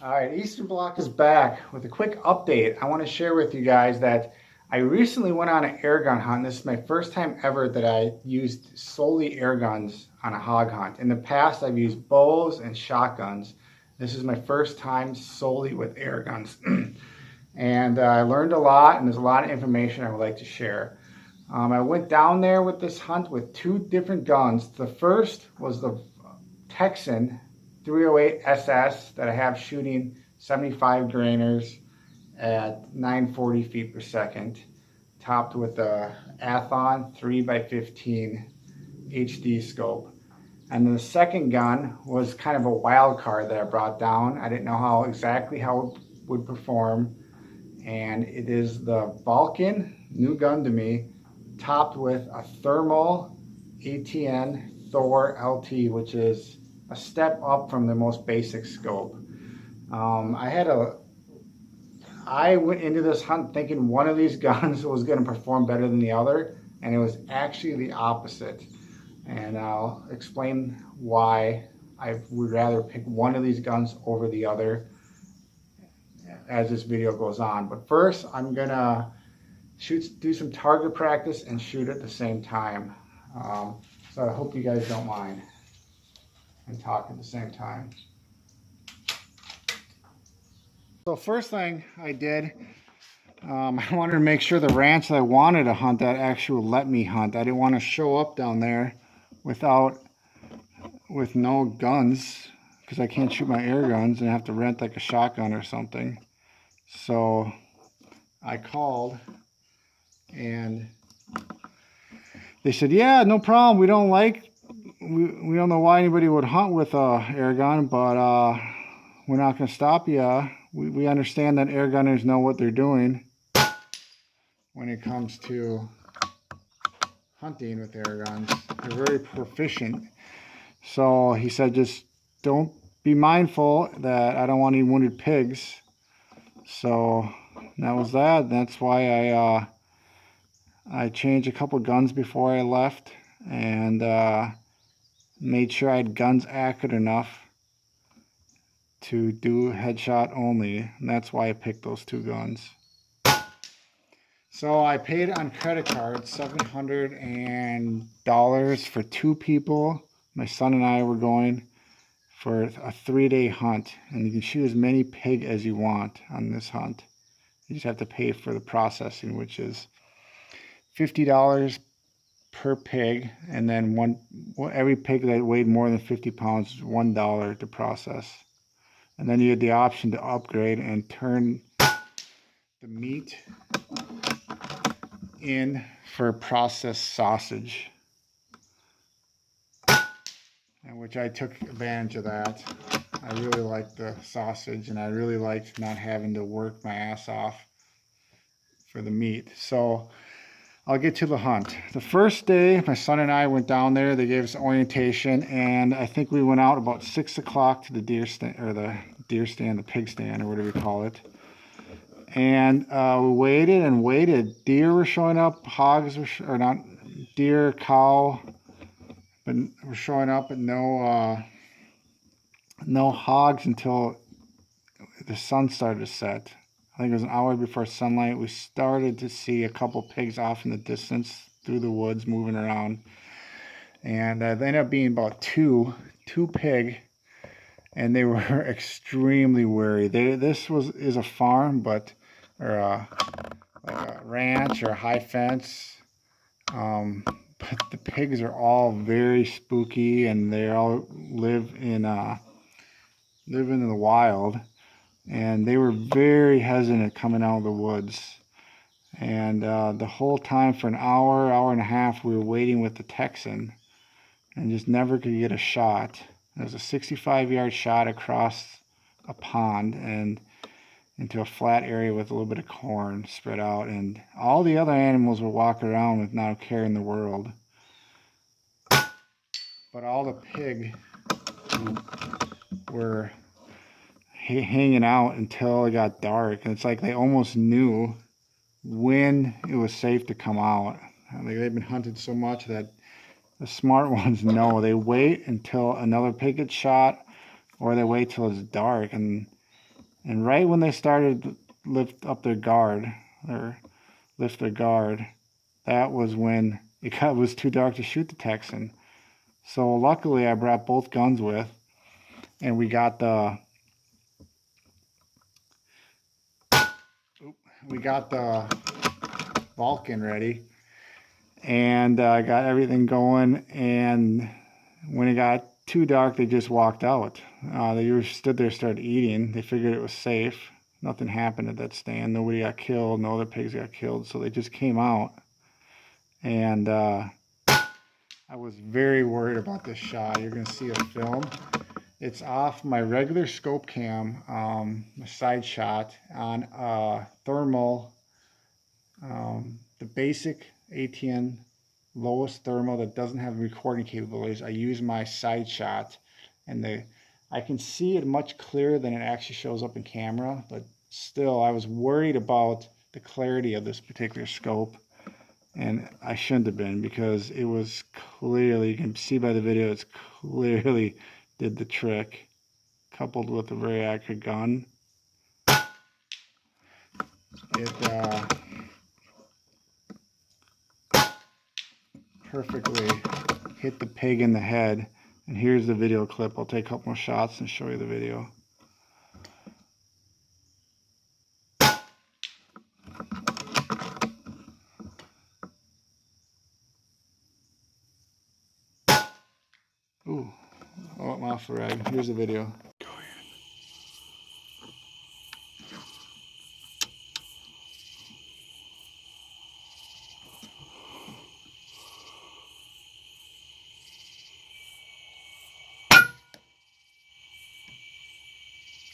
All right, Eastern Block is back with a quick update. I want to share with you guys that I recently went on an air gun hunt. This is my first time ever that I used solely air guns on a hog hunt. In the past, I've used bows and shotguns. This is my first time solely with air guns. And I learned a lot, and there's a lot of information I would like to share. I went down there with this hunt with two different guns. The first was the Texan 308 SS that I have shooting 75 grainers at 940 feet per second, topped with a Athon 3x15 HD scope. And then the second gun was kind of a wild card that I brought down. I didn't know exactly how it would perform. And it is the Vulcan, new gun to me, topped with a thermal ATN Thor LT, which is a step up from the most basic scope. I went into this hunt thinking one of these guns was going to perform better than the other, and it was actually the opposite. And I'll explain why I would rather pick one of these guns over the other as this video goes on. But first, I'm gonna do some target practice and shoot at the same time. So I hope you guys don't mind and talk at the same time. So first thing I did, I wanted to make sure the ranch that I wanted to hunt that actually would let me hunt. I didn't want to show up down there with no guns, because I can't shoot my air guns and have to rent like a shotgun or something. So I called and they said, yeah, no problem. We don't know why anybody would hunt with a air gun, but we're not going to stop you. We understand that air gunners know what they're doing when it comes to hunting with air guns. They're very proficient. So he said, just don't be mindful that I don't want any wounded pigs. So that was that. That's why I changed a couple guns before I left, and made sure I had guns accurate enough to do headshot only. And that's why I picked those two guns. So I paid on credit card $700 for two people. My son and I were going for a 3-day hunt, and you can shoot as many pig as you want on this hunt. You just have to pay for the processing, which is $50 per pig, and then every pig that weighed more than 50 pounds is $1 to process. And then you had the option to upgrade and turn the meat in for processed sausage, and which I took advantage of that. I really liked the sausage, and I really liked not having to work my ass off for the meat. So I'll get to the hunt. The first day, my son and I went down there. They gave us orientation, and I think we went out about 6 o'clock to the deer stand, or the pig stand, or whatever you call it. And we waited and waited. Deer were showing up, hogs were, or not deer, cow, but were showing up, but no hogs until the sun started to set. I think it was an hour before sunlight. We started to see a couple pigs off in the distance through the woods moving around. And they ended up being about two pig, and they were extremely wary. This is a farm, or like a ranch or a high fence. But the pigs are all very spooky, and they all live in the wild. And they were very hesitant coming out of the woods. And the whole time, for an hour and a half, we were waiting with the Texan and just never could get a shot. It was a 65-yard shot across a pond and into a flat area with a little bit of corn spread out. And all the other animals were walking around with not a care in the world. But all the pig were hanging out until it got dark, and it's like they almost knew when it was safe to come out. Like, they've been hunted so much that the smart ones know. They wait until another pig gets shot, or they wait till it's dark, and And right when they started to lift their guard, that was when it was too dark to shoot the Texan. So luckily I brought both guns with, and we got the Vulcan ready, and I got everything going. And when it got too dark, they just walked out. They stood there, started eating. They figured it was safe. Nothing happened at that stand. Nobody got killed. No other pigs got killed. So they just came out. And I was very worried about this shot. You're going to see a film. It's off my regular scope cam, a side shot on thermal, the basic ATN lowest thermal that doesn't have recording capabilities. I use my side shot, and I can see it much clearer than it actually shows up in camera, but still I was worried about the clarity of this particular scope, and I shouldn't have been, because it was clearly, you can see by the video, it's clearly did the trick, coupled with a very accurate gun. It perfectly hit the pig in the head. And here's the video clip. I'll take a couple more shots and show you the video. Ooh, oh, I'm off the rag. Here's the video.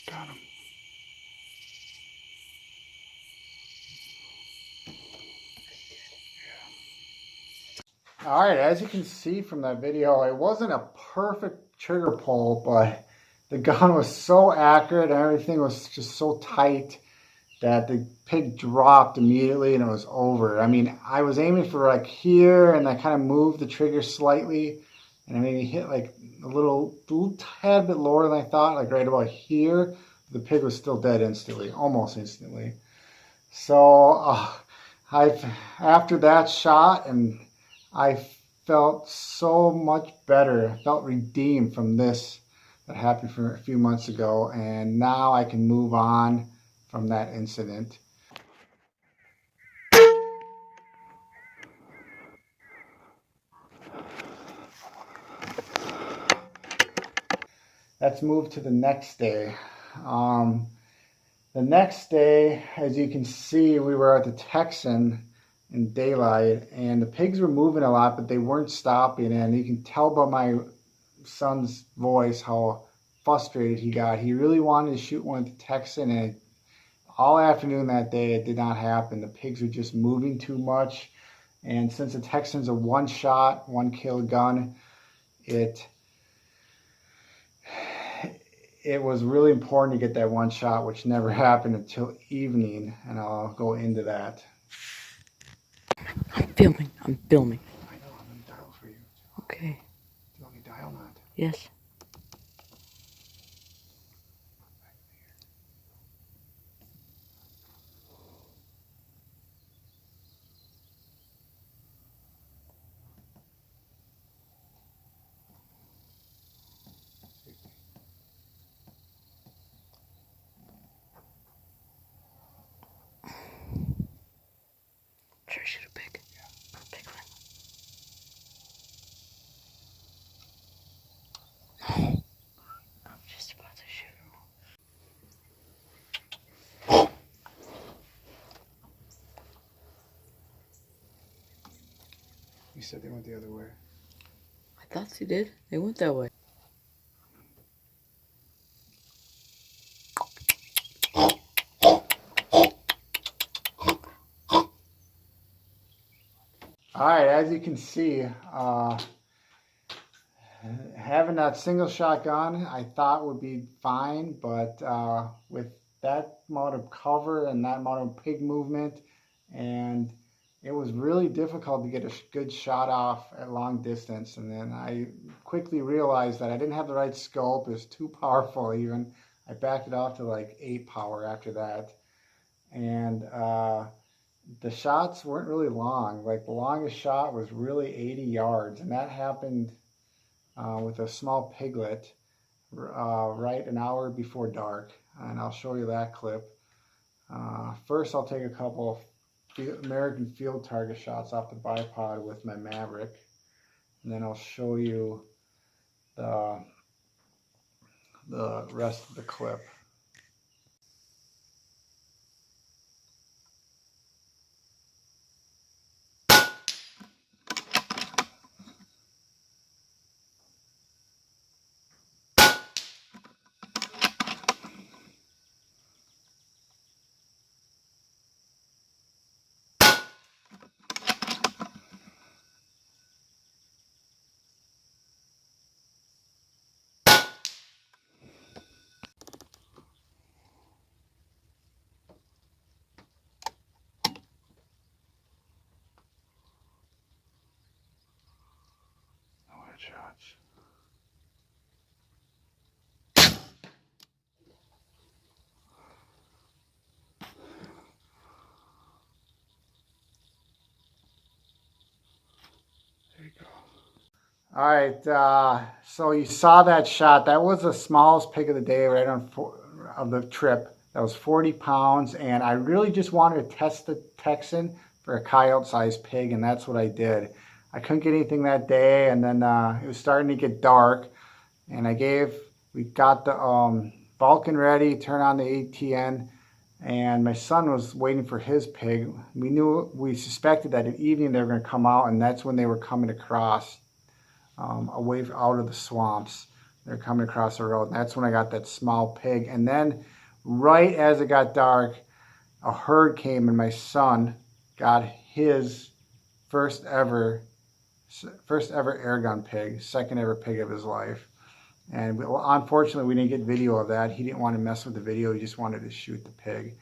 Got him. All right, as you can see from that video, it wasn't a perfect trigger pull, but the gun was so accurate and everything was just so tight that the pig dropped immediately and it was over. I mean, I was aiming for like here, and I kind of moved the trigger slightly, and I maybe hit like a little tad bit lower than I thought, like right about here. The pig was still dead instantly, almost instantly. So after that shot, and I felt so much better. I felt redeemed from this that happened for a few months ago, and now I can move on from that incident. Let's move to the next day. The next day, as you can see, we were at the Texan in daylight, and the pigs were moving a lot, but they weren't stopping. And you can tell by my son's voice how frustrated he got. He really wanted to shoot one at the Texan, and all afternoon that day it did not happen. The pigs were just moving too much, and since the Texan's a one-shot, one-kill gun, it was really important to get that one shot, which never happened until evening, and I'll go into that. I'm filming. I know, I'm going to dial for you. Okay. Do you want me to dial not? Yes. Try to shoot a pig. Yeah. Pig one. No. I'm just about to shoot him. You said they went the other way. I thought they did. They went that way. All right, as you can see, having that single shotgun I thought would be fine, but with that amount of cover and that amount of pig movement, and it was really difficult to get a good shot off at long distance. And then I quickly realized that I didn't have the right scope. It was too powerful even. I backed it off to like 8 power after that. And the shots weren't really long. Like the longest shot was really 80 yards, and that happened with a small piglet right an hour before dark. And I'll show you that clip. First, I'll take a couple of American field target shots off the bipod with my Maverick, and then I'll show you the rest of the clip. Shots. There you go. All right, so you saw that shot. That was the smallest pig of the day, right on of the trip. That was 40 pounds, and I really just wanted to test the Texan for a coyote-sized pig, and that's what I did. I couldn't get anything that day, and then it was starting to get dark, and we got the Vulcan ready, turn on the ATN, and my son was waiting for his pig. We suspected that at evening they were going to come out, and that's when they were coming across, away out of the swamps. They're coming across the road, and that's when I got that small pig. And then right as it got dark, a herd came, and my son got his first ever airgun pig, second ever pig of his life. And unfortunately, we didn't get video of that. He didn't want to mess with the video. He just wanted to shoot the pig.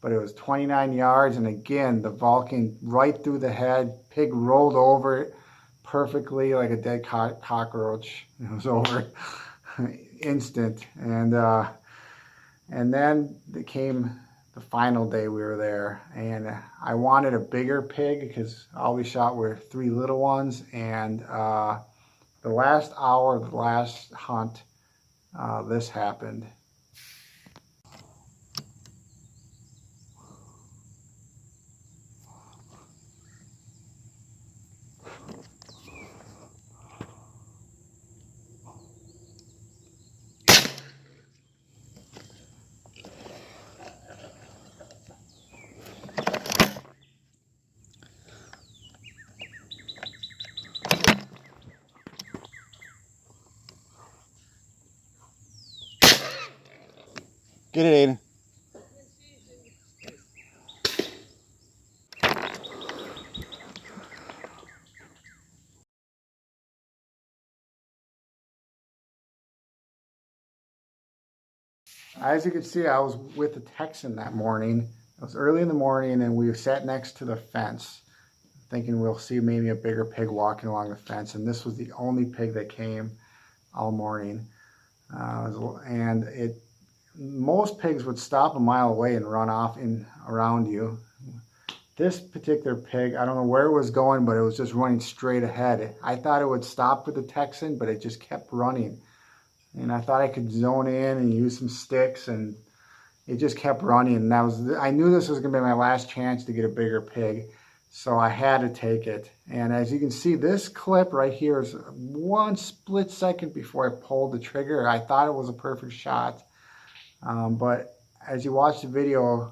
But it was 29 yards, and again, the Vulcan right through the head. Pig rolled over it perfectly like a dead cockroach. It was over instant. And then it came the final day we were there, and I wanted a bigger pig because all we shot were 3 little ones. And the last hour of the last hunt, this happened. Get it, Aiden. As you can see, I was with the Texan that morning. It was early in the morning, and we sat next to the fence, thinking we'll see maybe a bigger pig walking along the fence. And this was the only pig that came all morning. Most pigs would stop a mile away and run off around you. This particular pig, I don't know where it was going, but it was just running straight ahead. I thought it would stop for the Texan, but it just kept running. And I thought I could zone in and use some sticks, and it just kept running. And I knew this was going to be my last chance to get a bigger pig, so I had to take it. And as you can see, this clip right here is 1 split second before I pulled the trigger. I thought it was a perfect shot. But as you watch the video,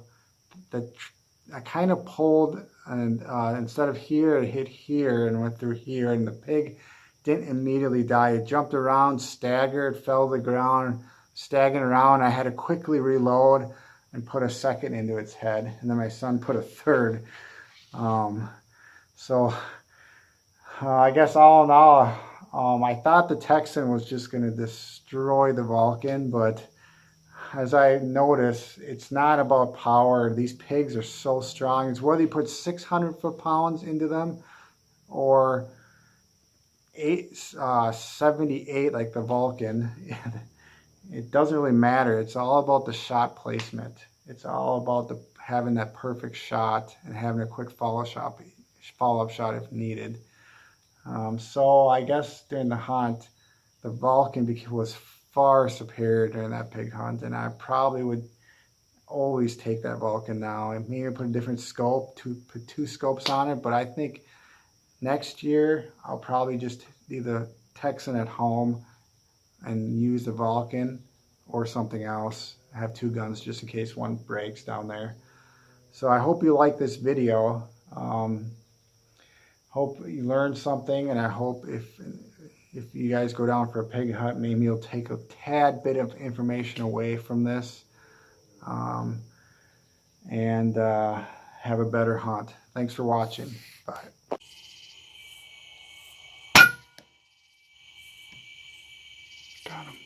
I kind of pulled, and instead of here, it hit here and went through here, and the pig didn't immediately die. It jumped around, staggered, fell to the ground, staggering around. I had to quickly reload and put a second into its head, and then my son put a third. I guess all in all, I thought the Texan was just going to destroy the Vulcan, but as I noticed, it's not about power. These pigs are so strong. It's whether you put 600 foot-pounds into them or 78 like the Vulcan, it doesn't really matter. It's all about the shot placement. It's all about having that perfect shot and having a quick follow-up shot if needed. So I guess during the hunt, the Vulcan was far superior during that pig hunt, and I probably would always take that Vulcan now. And maybe put a different scope, put 2 scopes on it, but I think next year I'll probably just do the Texan at home and use the Vulcan or something else. I have 2 guns just in case one breaks down there. So I hope you like this video. Hope you learned something, and I hope if you guys go down for a pig hunt, maybe you'll take a tad bit of information away from this, and have a better hunt. Thanks for watching. Bye. Got him.